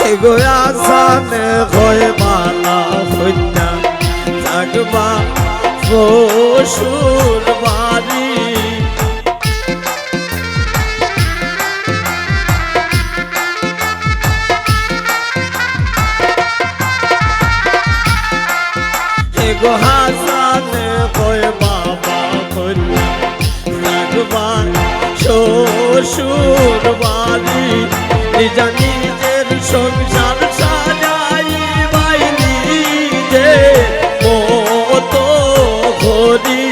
এগো আসান হয় মালা হইনা থাকবা শ্বশুর বাড়ি এগো হাসান হয় বাবা হইনা থাকবা শ্বশুর বাড়ি নিজা নিজের সংসার সাজাইবাই নিজে মতো ঘড়ি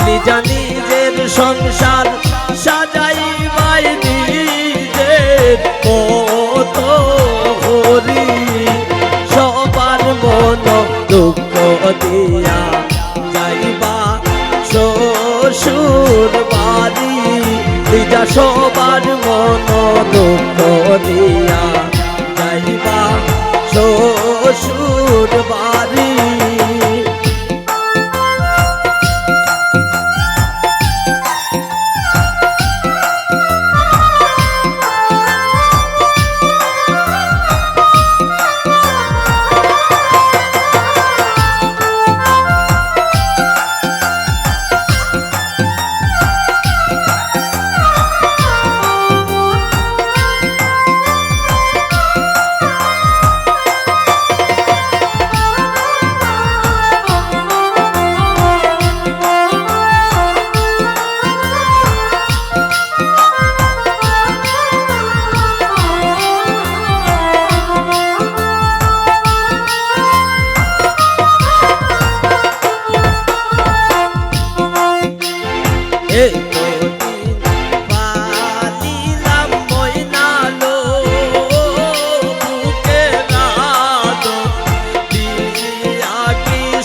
নিজা নিজের সংসার সাজাইবাই নিজের মতো ঘড়ি সবার মন দুঃখ দিয়া যাইবা শ্বশুর বাড়ি নিজা সবার মন দুঃখ দিয়া যাইবা শ্বশুর বাড়ি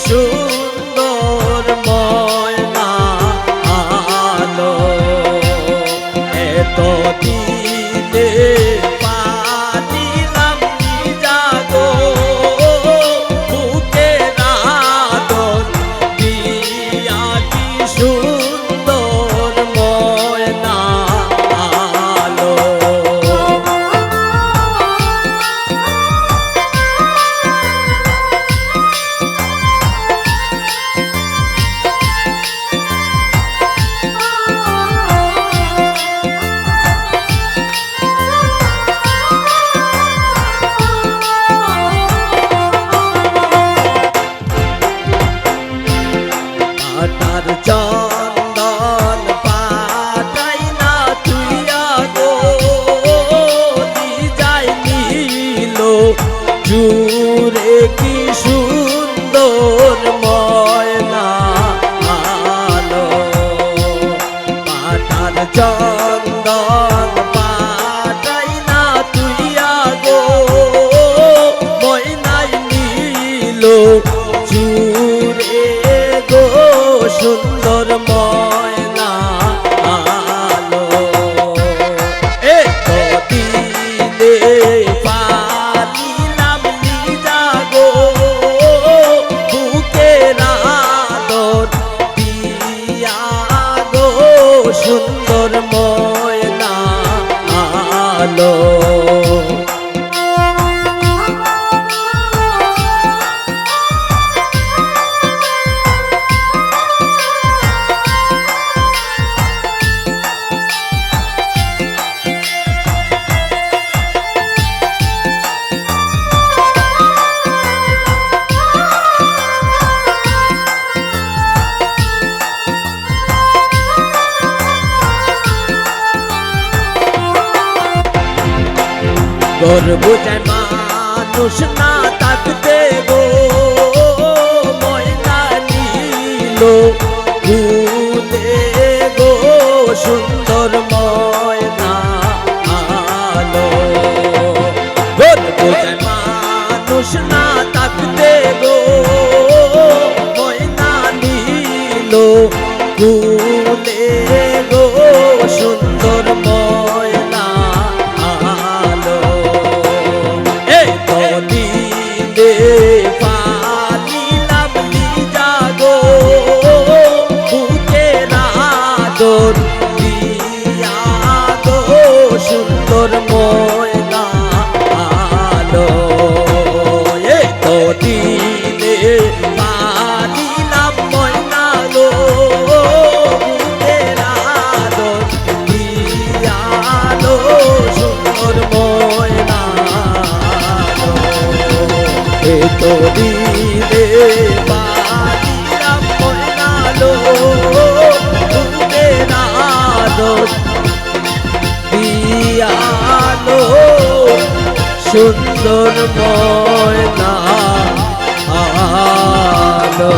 সুন্দর ময়না আলো এত দিলে পানিলাম যাগো বুকে রাদন দিয়া কি সুন্দর ময়না আলো চন্দন পাটাই না তুইয়া গো যাই নীল জুড়ে কি সুন্দর ময়না আলো পাটার চন্দন পাটাই না তুইয়া গো ময়নাই নীল জুড়ে গো সুন্দর ময়না আলো এ দিলে পানিলাম নিজা গো বুকে রাদন দিয়া গো সুন্দর ময়না আলো গর্ব যায় মানুষ না থাকতে গো ময়না নীল ফুলে গো সুন্দর ময়না আলো গর্ব যায় মানুষ না থাকতে গো ময়না নীল ফুলে গো সুন্দর ময়না আলো এই তো দিলে পানিলাম নিজা সুন্দর ময়না আলো